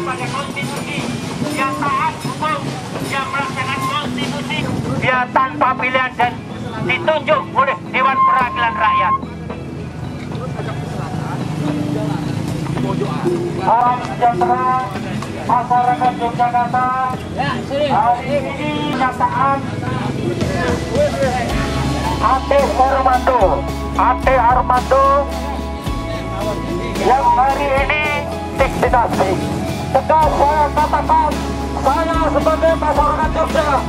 pada konstitusi, dia taat hukum, dia melaksanakan konstitusi, dia tanpa pilihan dan ditunjuk oleh Dewan Perwakilan Rakyat. Salam sejahtera masyarakat Yogyakarta. Hari ini kenyataan Ade Armando yang hari ini diksidasi. Tegas saya katakan, saya sebagai masyarakat Jogja.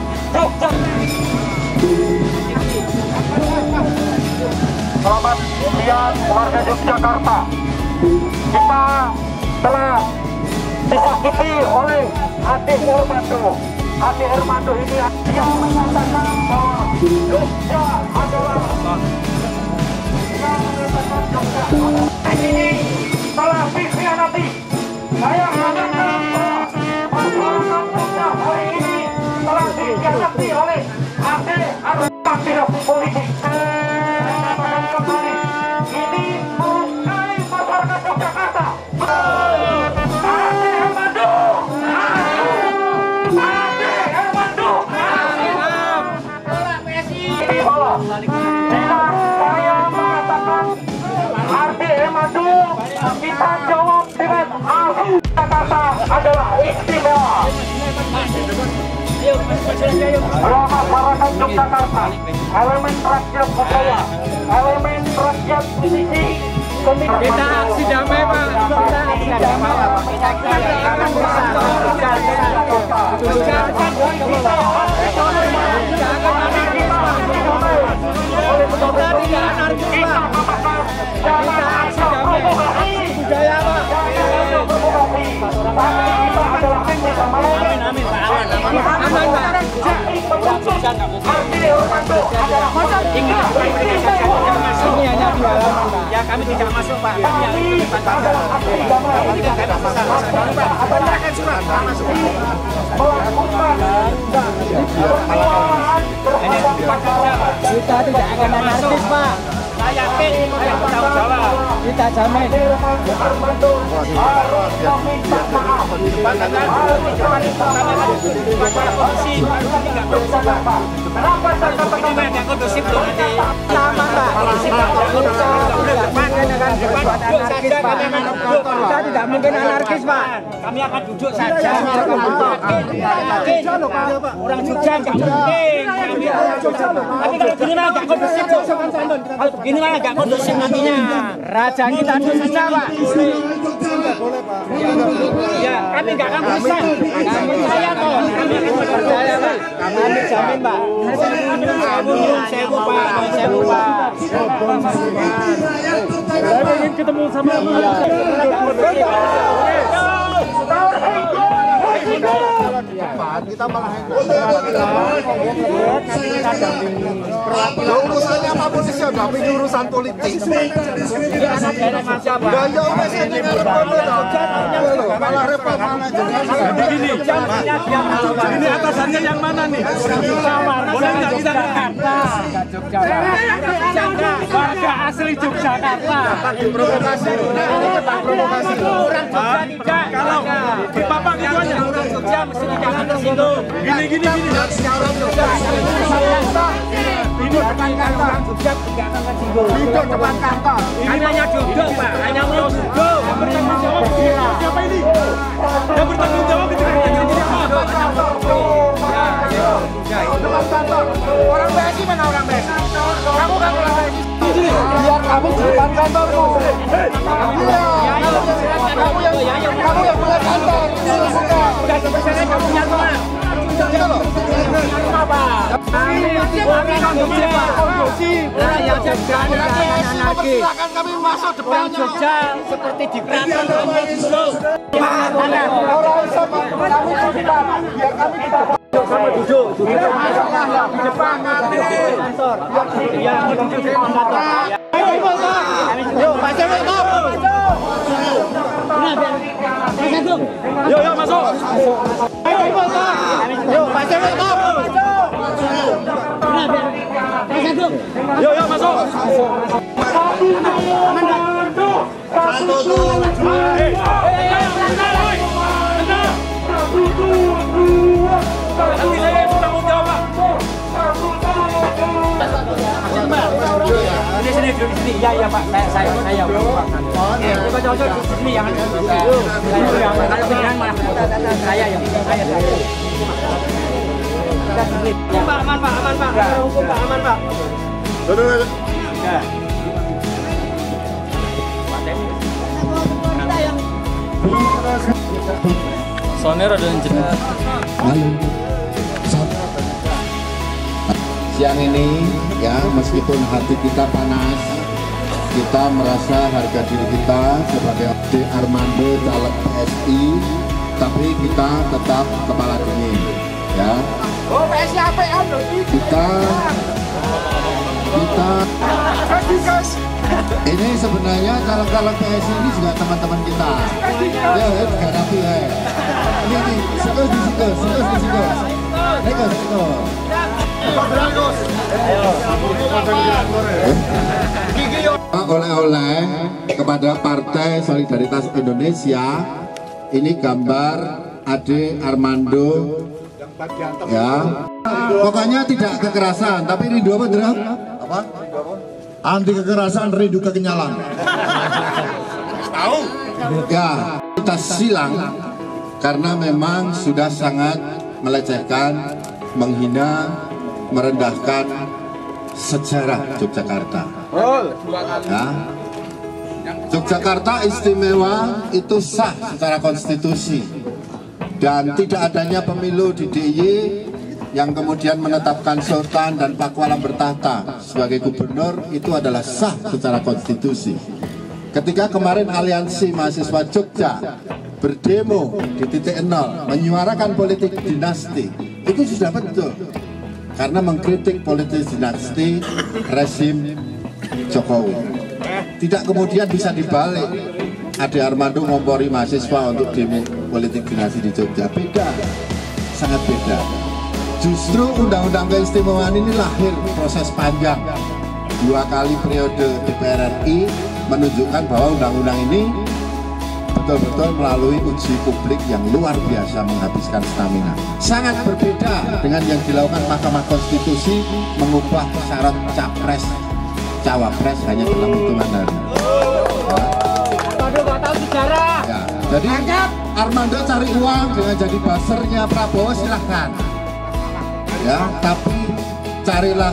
Selamat siang warga Yogyakarta. Kita telah disakiti oleh Ade Armando. Ade Armando ini yang menyatakan bahwa Jogja adalah ini telah dikhianati. Saya mengatakan bahwa masyarakat Jogja hari ini telah dikhianati oleh Ade Armando politik. Saya katakan kembali, ini melukai masyarakat Yogyakarta. Ade Armando, Ade Armando, ini bola. Bila saya mengatakan Ade Armando, kita jawab dengan Jakarta adalah istimewa. Masyarakat Yogyakarta, elemen rakyat budaya, elemen rakyat musisi, kita aksi damai Pak, kita aksi damai Pak. Kita akan ya kami tidak masuk Pak. Kami yang di depan pagar. Kita tidak akan anarkis Pak. Saya yakin saya bertanggung jawab. Kita jamin. Kenapa saya katakan yang kondusif loh nanti? Sama Pak. Kita tidak mungkin anarkis Pak. Kami akan duduk saja. Orang Jogja nggak mungkin. Tapi kalau begini malah nggak kondusif. Kalau begini malah nggak kondusif nantinya. Raja kita duduk saja Pak. Ya, kami nggak akan berusaha. Kami percaya kok. Kami akan percaya Pak. Kami jamin Pak. Saya lupa. Saya ingin ketemu sama kita malah urusannya apapun sih tapi ini urusan politik. Malah repot ini atasannya yang mana nih? Boleh nggak kita warga asli Yogyakarta. Provokasi. Kalau di papak itu aja. Jogja mesti jangan tersinggung. Gini. Ini depan kantor orang Jogja tidak akan tersinggung. Hidup depan kantor. Hanya duduk Pak, hanya mau duduk. Bertanggung jawab siapa ini? Yang bertanggung jawab itu Depan kantor. Orang BSI mana orang BSI? Kamu kan orang BSI. Biar kamu di depan kantormu. Iya. Kamu yang punya kantor. Udah selesai kamu punya rumah. Silakan kami masuk depan Jogja seperti di keraton kami dulu. Duduk di depan kantor. Ya, duduk di depan kantor. Yuk, masuk. Yuk masuk. Yuk, masuk. Yuk masuk. Satu, dua, Iya Pak, saya. Oh iya. Coba di sini jangan di situ. Yang kalau pilihan mah saya yang saya. Pak, aman Pak. Hukum Pak, aman Pak. Ya. Soalnya rada jenuh. Siang ini ya, meskipun hati kita panas, kita merasa harga diri kita sebagai D. Armando caleg PSI, tapi kita tetap kepala dingin ya. Oh, PSI APM loh. Kita ini sebenarnya caleg-caleg PSI ini juga teman-teman kita. Ya, juga rapi ya. Ini sikus di situ. Oleh-oleh kepada Partai Solidaritas Indonesia, ini gambar Ade Armando ya. Pokoknya tidak kekerasan, tapi rindu apa Dram? Apa? Anti kekerasan, rindu kekenyalan. Tahu? Ya, kita silang karena memang sudah sangat melecehkan, menghina, merendahkan sejarah Yogyakarta. Ya. Yogyakarta istimewa itu sah secara konstitusi, dan tidak adanya pemilu di DIY yang kemudian menetapkan Sultan dan Pakualam bertahta sebagai gubernur itu adalah sah secara konstitusi. Ketika kemarin Aliansi Mahasiswa Jogja berdemo di titik nol menyuarakan politik dinasti, itu sudah betul karena mengkritik politik dinasti rezim Jokowi. Tidak kemudian bisa dibalik Ade Armando ngompori mahasiswa untuk demo politik dinasti di Jogja. Beda, sangat beda. Justru undang-undang keistimewaan ini lahir proses panjang 2 kali periode DPR RI, menunjukkan bahwa undang-undang ini betul-betul melalui uji publik yang luar biasa menghabiskan stamina. Sangat berbeda dengan yang dilakukan Mahkamah Konstitusi mengubah syarat capres cawapres hanya dalam hitungan hari. Armando nggak tahu sejarah. Ya, jadi Armando cari uang dengan jadi buzzernya Prabowo, silahkan. Ya, tapi carilah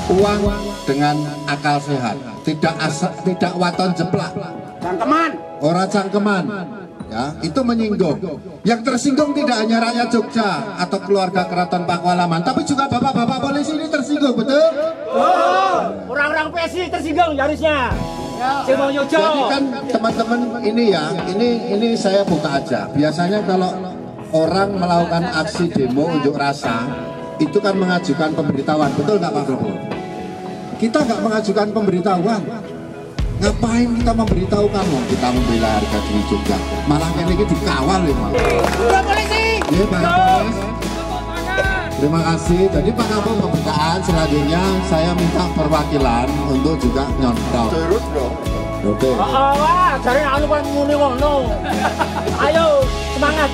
uang dengan akal sehat, tidak waton jeplak. Cangkeman. Orang cangkeman, ya, itu menyinggung. Yang tersinggung tidak hanya rakyat Jogja atau keluarga keraton Pakualaman, tapi juga bapak-bapak polisi ini tersinggung, betul? Orang-orang PSI tersinggung harusnya. Jadi kan teman-teman ini ya, ini saya buka aja. Biasanya kalau orang melakukan aksi demo unjuk rasa, itu kan mengajukan pemberitahuan, betul nggak Pak Prabowo? Kita nggak mengajukan pemberitahuan. Ngapain kita memberitahukan? Kita membela harga diri Jogja, malah ini dikawal ya Pak. Udah polisi. Ya Pak Kapolres. Terima kasih. Jadi Pak Kapolres pembukaan selanjutnya saya minta perwakilan untuk juga nyontok. Oke. Wah, cari anu kan muni ngono. Ayo semangat.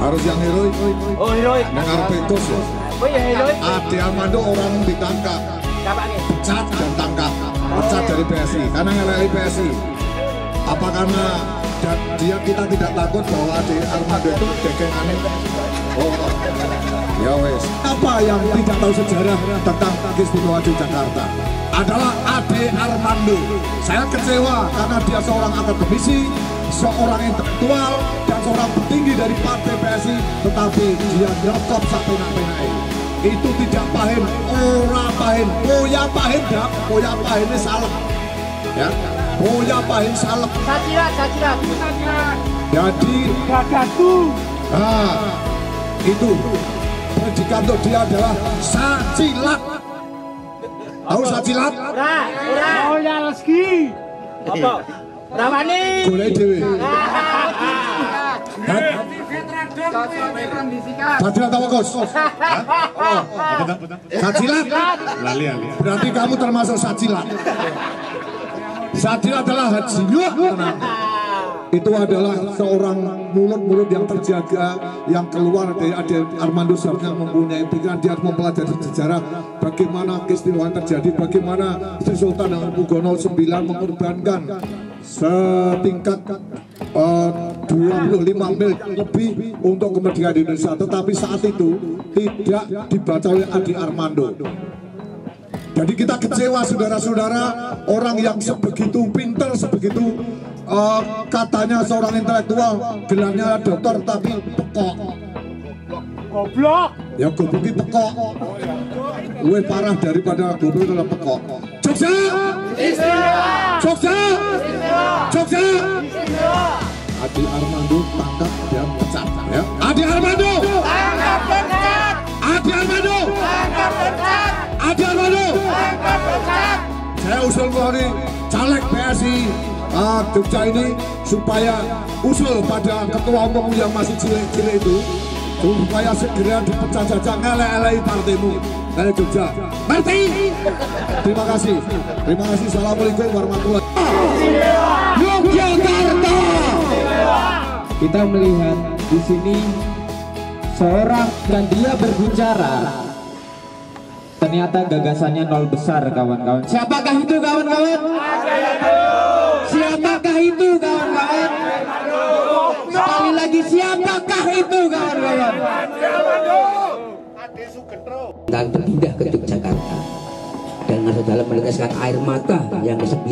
Harus yang heroik. Oh heroik. Nang arep petus ya. Oh iya heroik. Ade Armando orang ditangkap. Pecat dan tangkap, pecat dari PSI karena ngelali PSI. Apa karena kita tidak takut bahwa Ade Armando itu dekengannya? Oh, ya wes. Apa yang tidak tahu sejarah tentang istimewa Yogyakarta adalah Ade Armando. Saya kecewa karena dia seorang akademisi, seorang intelektual, dan seorang petinggi dari partai PSI, tetapi dia nyokop sampai nak-penai. Itu tidak paham, ora paham, boya paham dak, boya paham ini salah, ya, boya paham salah. Sajirat. Jadi gagatu, itu predikat untuk dia adalah sajilat. Tahu sajilat? Ora. Oh ya Reski. Apa? Rawani. Boleh dewe. Sajilat apa Gus? Sajilat? Berarti kamu termasuk sajilat. Sajilat adalah haji. itu adalah seorang mulut-mulut yang terjaga, yang keluar dari Ade Armando seharusnya mempunyai pikiran, dia harus mempelajari sejarah bagaimana keistimewaan terjadi, bagaimana Sri Sultan Hamengkubuwono IX mengorbankan setingkat 25 mil lebih untuk kemerdekaan Indonesia, tetapi saat itu tidak dibaca oleh Ade Armando. Jadi kita kecewa saudara-saudara, orang yang sebegitu pintar, sebegitu katanya seorang intelektual, gelarnya doktor tapi pekok. Goblok. Ya goblok itu pekok. Lebih parah daripada goblok itu adalah pekok. Jogja! Jogja! Jogja! Ade Armando tangkap dan pecat. Ya. Ade Armando! Tangkap dan pecat! Ade Armando! Tangkap dan pecat! Ade Armando! Tangkap dan pecat! Saya usul dari caleg PSI Jogja ini supaya usul pada ketua umum yang masih cilik-cilik itu supaya segera dipecat saja, ngelek-elek partaimu dari Jogja. Ngerti? Terima kasih. Terima kasih. Assalamualaikum warahmatullahi wabarakatuh. Yogyakarta. Kita melihat di sini seorang dan dia berbicara. Ternyata gagasannya nol besar, kawan-kawan. Siapakah itu, kawan-kawan? Siapakah itu, kawan-kawan? Sekali lagi, siapakah itu, kawan-kawan? Dan berpindah ke Yogyakarta dan masuk dalam meneteskan air mata yang ke-9,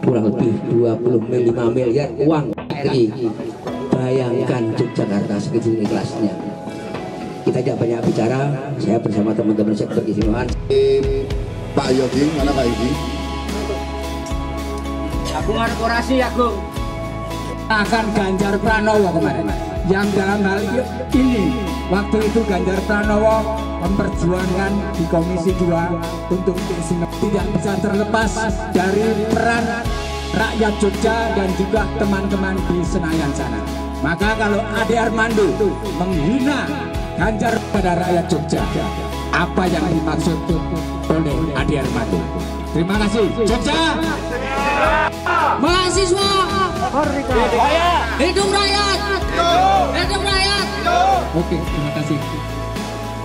kurang lebih 25 miliar uang. Bayangkan Yogyakarta segitu ikhlasnya. Kita tidak banyak bicara, saya bersama teman-teman sektor keistimewaan. Pak Yogi, mana Pak Yogi? Agung korporasi, Agung. Akan Ganjar Pranowo kemarin, yang dalam hal ini waktu itu Ganjar Pranowo memperjuangkan di Komisi 2 untuk keistimewaan, tidak bisa terlepas dari peran rakyat Jogja dan juga teman-teman di Senayan sana. Maka kalau Ade Armando menghina Ganjar pada rakyat Jogja, apa yang dimaksud oleh Ade Armando? Terima kasih. Jogja, Mahasiswa, hidup rakyat, hidup rakyat. Oke, terima kasih.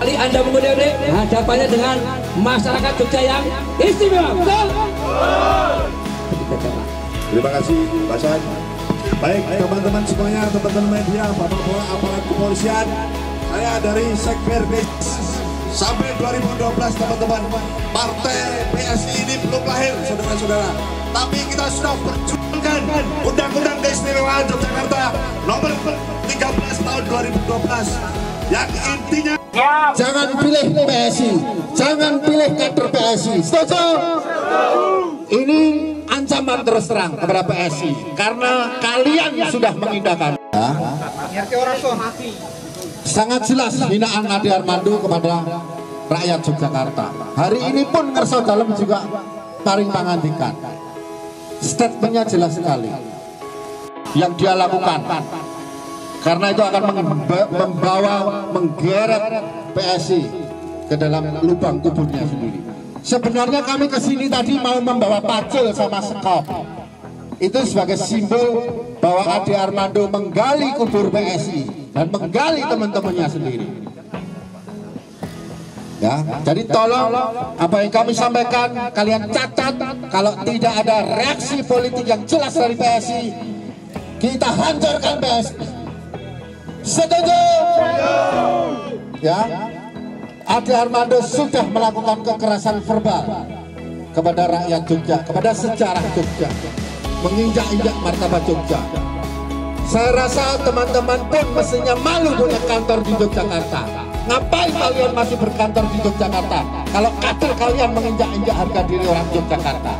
Kali Anda mengode-ode hadapannya dengan masyarakat Jogja yang istimewa. Betul? Terima kasih, Pak San. Baik, teman-teman semuanya, teman-teman media, bapak-bapak aparat kepolisian, saya dari Sekber sampai 2012 teman-teman, partai PSI ini belum lahir, saudara-saudara. Tapi kita sudah perjuangkan Undang-Undang Keistimewaan Yogyakarta nomor 13 tahun 2012 yang intinya Jangan pilih PSI, jangan pilih kader PSI. Setuju? Ini ancaman terus terang kepada PSI karena kalian sudah mengindahkan. Sangat jelas hinaan Ade Armando kepada rakyat Yogyakarta. Hari ini pun ngerso dalam juga paring pangandikan. Statementnya jelas sekali yang dia lakukan. Karena itu akan menggeret PSI ke dalam lubang kuburnya sendiri. Sebenarnya kami kesini tadi mau membawa pacul sama sekop. Itu sebagai simbol bahwa Ade Armando menggali kubur PSI dan menggali teman-temannya sendiri. Ya, jadi tolong apa yang kami sampaikan kalian catat. Kalau tidak ada reaksi politik yang jelas dari PSI, kita hancurkan PSI. Setuju? Ya, Ade Armando sudah melakukan kekerasan verbal kepada rakyat Jogja, kepada sejarah Jogja, menginjak-injak martabat Jogja. Saya rasa teman-teman pun mestinya malu punya kantor di Yogyakarta. Ngapain kalian masih berkantor di Yogyakarta kalau kader kalian menginjak-injak harga diri orang Yogyakarta?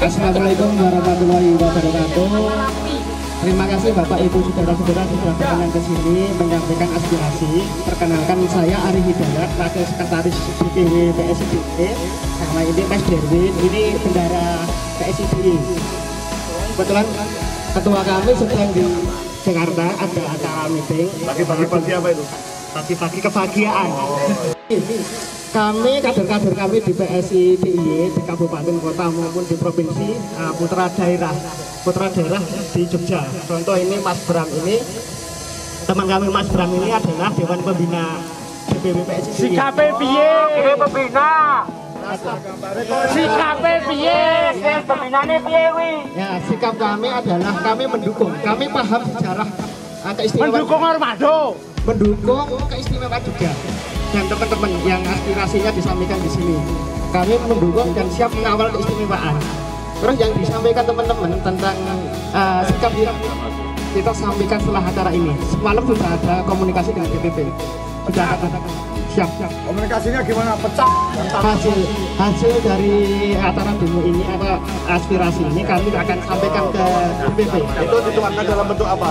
Assalamualaikum warahmatullahi wabarakatuh. Terima kasih Bapak Ibu saudara-saudara sudah berkenan ke sini menyampaikan aspirasi. Perkenalkan saya Ari Hidayat, Wakil Sekretaris DPW PSIDI. Karena ini Mas Derwin, ini bendara PSIDI. Kebetulan ketua kami sedang di Jakarta ada acara meeting. Pagi-pagi apa itu? Pagi-pagi kebahagiaan. kami, kader-kader kami di PSI DIY di kabupaten kota maupun di provinsi, putra daerah di Jogja. Contoh ini Mas Bram ini, teman kami Mas Bram ini adalah Dewan Pembina DPW PSI DIY. Sikape piye? Dewan Pembina. Sikape piye? Pembinane piye wi? Ya, sikap kami adalah kami mendukung. Kami paham sejarah keistimewaan. Mendukung Armando. Mendukung keistimewaan juga. Dan teman-teman yang aspirasinya disampaikan di sini, kami mendukung dan siap mengawal keistimewaan. Terus yang disampaikan teman-teman tentang sikap kita sampaikan setelah acara ini. Semalam sudah ada komunikasi dengan DPP. Sudah ada siap. Komunikasinya gimana? Pecah? Hasil dari acara demo ini apa aspirasi ini kami akan sampaikan ke DPP. Itu dituangkan dalam bentuk apa?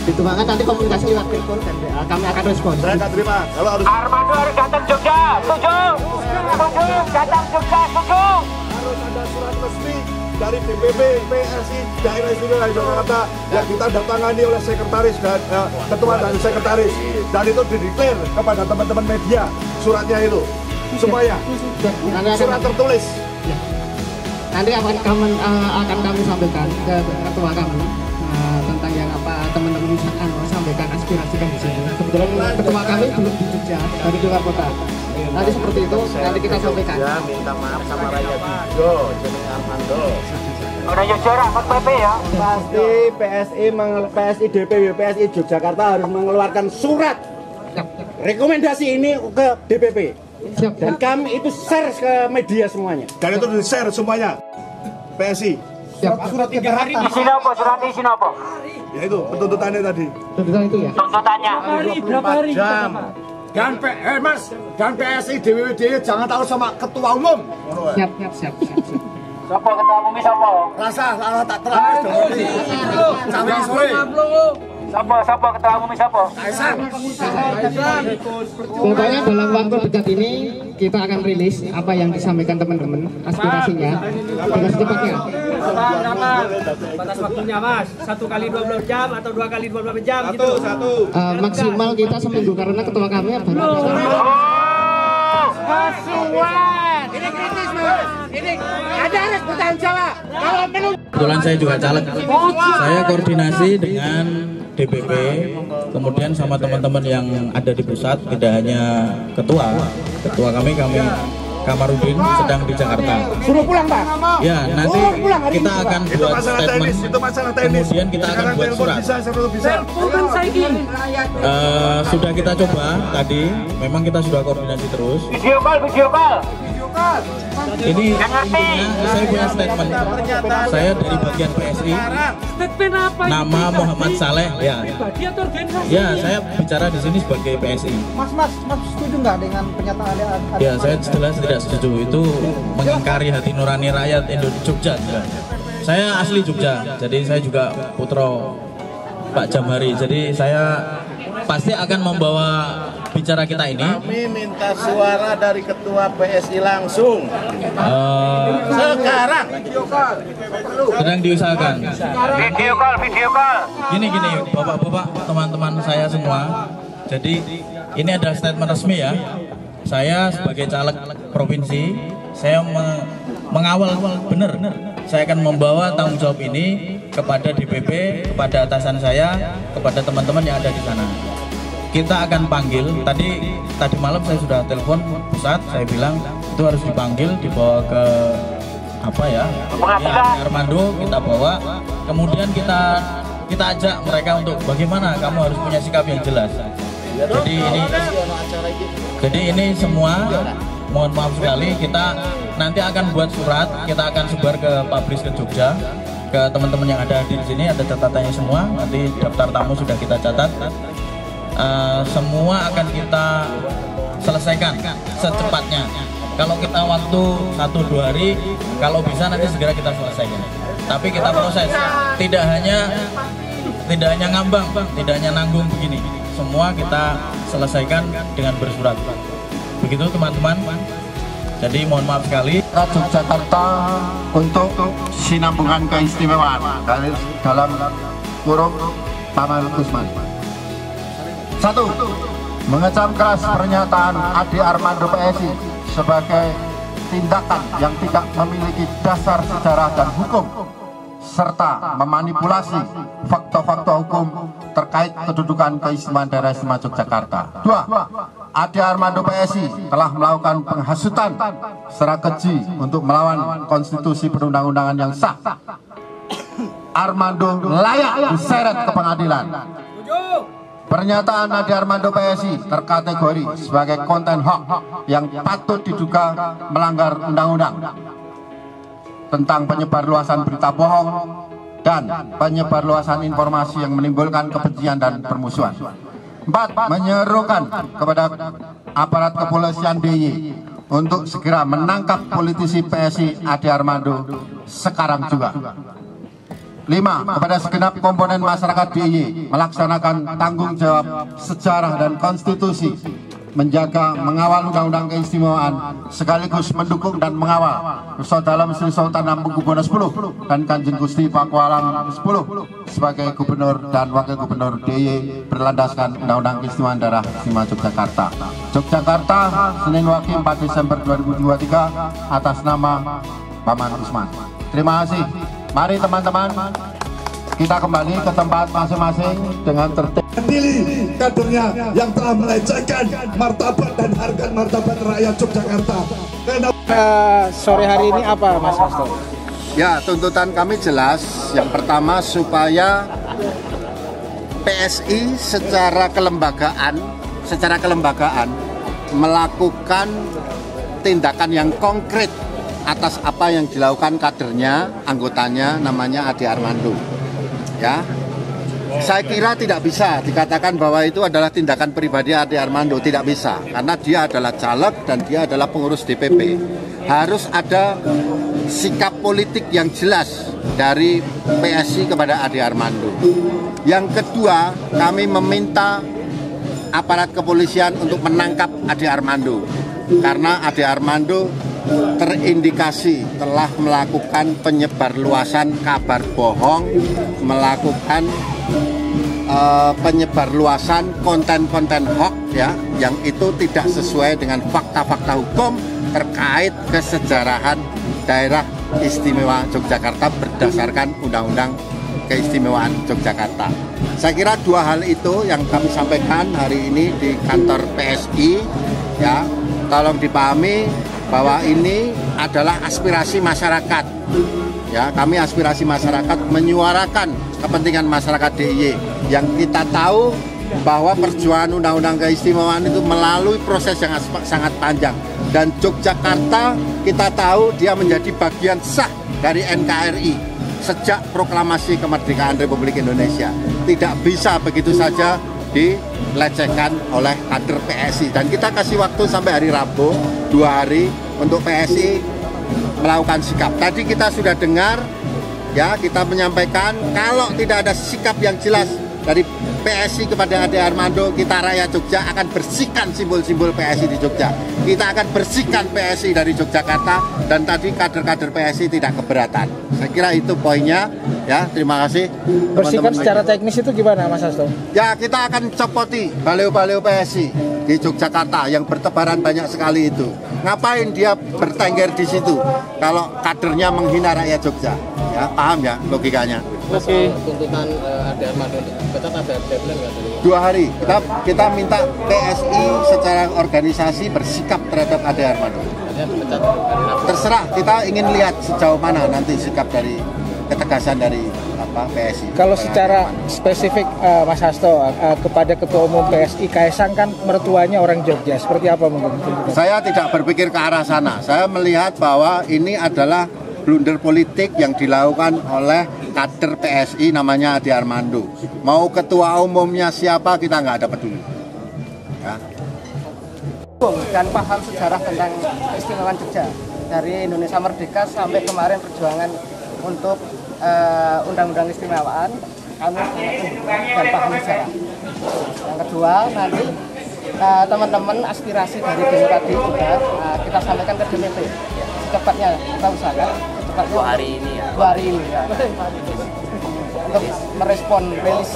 Dituangkan nanti komunikasi lewat telepon dan kami akan respon. Saya nggak terima. Kalau harus Armando harus datang Jogja, setuju? Datang Jogja, setuju? harus ada surat resmi dari DPP PSI Daerah Istimewa Yogyakarta yang ditandatangani oleh sekretaris dan ketua dan sekretaris, dan itu dideklar kepada teman-teman media suratnya itu supaya surat tertulis. Nanti akan kami sampaikan ke ketua kami tentang yang apa teman-teman sampaikan aspirasikan di sini. Kebetulan ketua kami belum di Jogja dari luar kota. Nanti seperti itu nanti kita sampaikan. Ya minta maaf sama rakyat Jogja, jeneng Armando. Udah Jogja rahmat PP ya. Pasti PSI DPW PSI Yogyakarta harus mengeluarkan surat rekomendasi ini ke DPP. Siap. Dan kami itu share ke media semuanya. Dan itu di-share semuanya PSI. Surat 3 hari Di sini apa? Surat di sini apa? Ya itu tuntutannya tadi. tuntutan itu ya. Tuntutannya. Berapa jam? Dan PSI DWD jangan tahu sama ketua umum. Siap. Siapa ketua umumnya siapa? Rasa tak terang. Sampai sore. Siapa ketua umumnya siapa? Pokoknya dalam waktu dekat ini kita akan rilis apa yang disampaikan teman-teman aspirasinya dengan secepatnya. Batas waktunya Mas, 1 kali 12 jam atau 2 kali 12 jam gitu. Maksimal kita seminggu karena ketua kami baru Kasuan. Ini kritis Mas. Ini ada harus bertanggung jawab. Kalau menurut Kebetulan saya juga caleg. Saya koordinasi dengan DPP, kemudian sama teman-teman yang ada di pusat, tidak hanya ketua kami Kamarudin sedang di Jakarta. Suruh pulang, Pak. Ya, nanti kita akan buat statement. Itu masalah teknis. Kemudian kita akan buat surat. Sudah kita coba tadi, memang kita sudah koordinasi terus. video call. Ini saya punya statement. Saya dari bagian PSI. Statement apa? Nama Muhammad Saleh ya. Ya, saya bicara di sini sebagai PSI. Mas setuju nggak dengan pernyataan Ya, saya jelas tidak setuju. Itu mengingkari hati nurani rakyat Indonesia Jogja. Saya asli Jogja, jadi saya juga putra Pak Jamhari. Jadi saya pasti akan membawa bicara kita ini. Kami minta suara dari ketua PSI langsung. Sekarang. Sedang diusahakan. Video call. Gini, bapak-bapak, teman-teman saya semua. Jadi ini adalah statement resmi ya. Saya sebagai caleg provinsi, saya mengawal benar. Saya akan membawa tanggung jawab ini kepada DPP, kepada atasan saya, kepada teman-teman yang ada di sana. Kita akan panggil. Tadi malam saya sudah telepon pusat, saya bilang itu harus dipanggil, dibawa ke Armando, kita bawa. Kemudian kita ajak mereka untuk bagaimana kamu harus punya sikap yang jelas. Jadi ini semua mohon maaf sekali, kita nanti akan buat surat, kita akan sebar ke publish ke Jogja, ke teman-teman yang ada di sini, ada catatannya semua. Nanti daftar tamu sudah kita catat. Semua akan kita selesaikan secepatnya. Kalau kita waktu 1-2 hari, kalau bisa nanti segera kita selesaikan. Tapi kita proses, tidak hanya ngambang, tidak hanya nanggung begini. Semua kita selesaikan dengan bersurat. Begitu teman-teman. Jadi mohon maaf sekali. Yogyakarta untuk sinambungan keistimewaan dalam kurung Taman Kusman. 1. mengecam keras pernyataan Ade Armando PSI sebagai tindakan yang tidak memiliki dasar sejarah dan hukum serta memanipulasi fakta-fakta hukum terkait kedudukan keistimewaan daerah istimewa Yogyakarta. 2. Ade Armando PSI telah melakukan penghasutan secara keji untuk melawan konstitusi perundang-undangan yang sah. Armando layak diseret ke pengadilan. Pernyataan Ade Armando PSI terkategori sebagai konten hoax yang patut diduga melanggar undang-undang tentang penyebarluasan berita bohong dan penyebarluasan informasi yang menimbulkan kebencian dan permusuhan. 4. Menyerukan kepada aparat kepolisian DIY untuk segera menangkap politisi PSI Ade Armando sekarang juga. 5. Kepada segenap komponen masyarakat DIY melaksanakan tanggung jawab sejarah dan konstitusi, menjaga, mengawal undang-undang keistimewaan, sekaligus mendukung dan mengawal Nurso Dalem Sri Sultan Hamengkubuwono X dan Kanjeng Gusti Pakualam X sebagai Gubernur dan Wakil Gubernur DIY berlandaskan Undang-Undang Keistimewaan Daerah Istimewa Yogyakarta. Yogyakarta, Senin Wage 4 Desember 2023 atas nama Paman Usman. Terima kasih. Mari teman-teman, kita kembali ke tempat masing-masing dengan tertib. Pilih kadernya yang telah melecehkan martabat dan harga martabat rakyat Yogyakarta. Sore hari ini apa Mas Hasto? Ya, tuntutan kami jelas. Yang pertama supaya PSI secara kelembagaan melakukan tindakan yang konkret atas apa yang dilakukan kadernya, anggotanya namanya Ade Armando. Ya, saya kira tidak bisa dikatakan bahwa itu adalah tindakan pribadi Ade Armando, tidak bisa, karena dia adalah caleg dan dia adalah pengurus DPP. Harus ada sikap politik yang jelas dari PSI kepada Ade Armando. Yang kedua, kami meminta aparat kepolisian untuk menangkap Ade Armando, karena Ade Armando terindikasi telah melakukan penyebarluasan kabar bohong, melakukan penyebarluasan konten-konten hoax ya, yang itu tidak sesuai dengan fakta-fakta hukum terkait kesejarahan daerah istimewa Yogyakarta berdasarkan Undang-Undang Keistimewaan Yogyakarta. Saya kira dua hal itu yang kami sampaikan hari ini di kantor PSI ya, tolong dipahami bahwa ini adalah aspirasi masyarakat. Ya, kami aspirasi masyarakat menyuarakan kepentingan masyarakat DIY yang kita tahu bahwa perjuangan Undang-Undang Keistimewaan itu melalui proses yang sangat panjang, dan Yogyakarta kita tahu dia menjadi bagian sah dari NKRI sejak proklamasi kemerdekaan Republik Indonesia. Tidak bisa begitu saja dilecehkan oleh kader PSI, dan kita kasih waktu sampai hari Rabu 2 hari untuk PSI melakukan sikap. Tadi kita sudah dengar ya, kita menyampaikan kalau tidak ada sikap yang jelas dari PSI kepada Ade Armando, kita rakyat Jogja akan bersihkan simbol-simbol PSI di Jogja. Kita akan bersihkan PSI dari Yogyakarta, dan tadi kader-kader PSI tidak keberatan. Saya kira itu poinnya ya. Terima kasih. Bersihkan secara teknis itu gimana Mas Hasto? Ya, kita akan copoti baliho-baliho PSI di Yogyakarta yang bertebaran banyak sekali itu. Ngapain dia bertengger di situ kalau kadernya menghina rakyat Jogja? Ya, paham ya logikanya? Oke. Tuntutan Ade Armando tetap ada deadline nggak tadi? 2 hari. Kita minta PSI secara organisasi bersikap terhadap Ade Armando. Terserah, kita ingin lihat sejauh mana nanti sikap dari ketegasan dari PSI. Kalau secara spesifik Mas Hasto kepada Ketua Umum PSI Kaesang, kan mertuanya orang Jogja, seperti apa mungkin? Saya tidak berpikir ke arah sana. Saya melihat bahwa ini adalah blunder politik yang dilakukan oleh kader PSI namanya Ade Armando. Mau ketua umumnya siapa kita nggak ada peduli. Ya. Dan paham sejarah tentang keistimewaan Jogja dari Indonesia Merdeka sampai kemarin perjuangan untuk Undang-Undang Keistimewaan, kami dan paham sejarah. Yang kedua, nanti teman-teman aspirasi dari DPD juga kita sampaikan ke DPP. Secepatnya kita usahakan secepatnya 2 hari ini ya. 2 hari ini ya. Untuk merespon rilis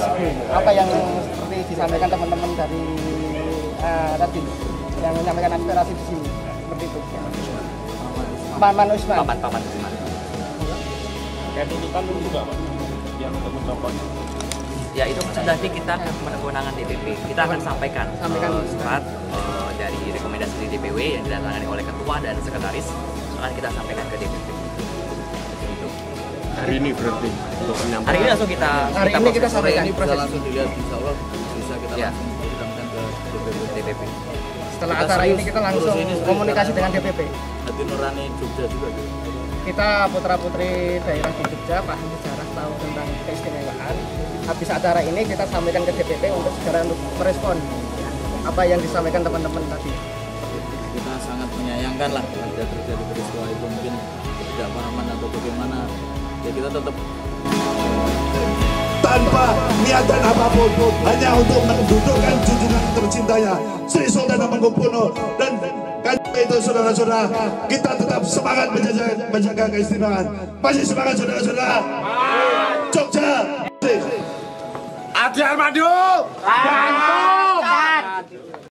apa yang seperti disampaikan teman-teman dari tadi yang menyampaikan aspirasi di sini seperti itu. Paman Usman. Paman Usman. Kayak tuntutan dulu juga Pak, yang untuk mencopot. Ya itu sudah kita kewenangan DPP. Kita akan sampaikan surat dari rekomendasi dari DPW yang ditandatangani oleh ketua dan sekretaris akan kita sampaikan ke DPP. Hari ini berarti untuk penyampaian. Hari ini langsung kita sampaikan. Ini proses langsung dilihat, insya Allah bisa kita langsung disampaikan ke DPP. Setelah acara ini kita langsung komunikasi dengan DPP. Hati nurani Jogja juga gitu. Kita putra-putri daerah di Jogja paham sejarah, tahu tentang keistimewaan. Habis acara ini kita sampaikan ke DPP untuk segera untuk merespon apa yang disampaikan teman-teman tadi. Kita sangat menyayangkan lah ada terjadi peristiwa itu, mungkin tidak pemahaman atau bagaimana. Ya kita tetap tanpa niatan apapun, hanya untuk mendudukkan junjungan tercintanya Sri Sultan Hamengkubuwono. Dan karena itu saudara-saudara, kita tetap semangat menjaga keistimewaan. Masih semangat saudara-saudara. Jogja. Adi Armando.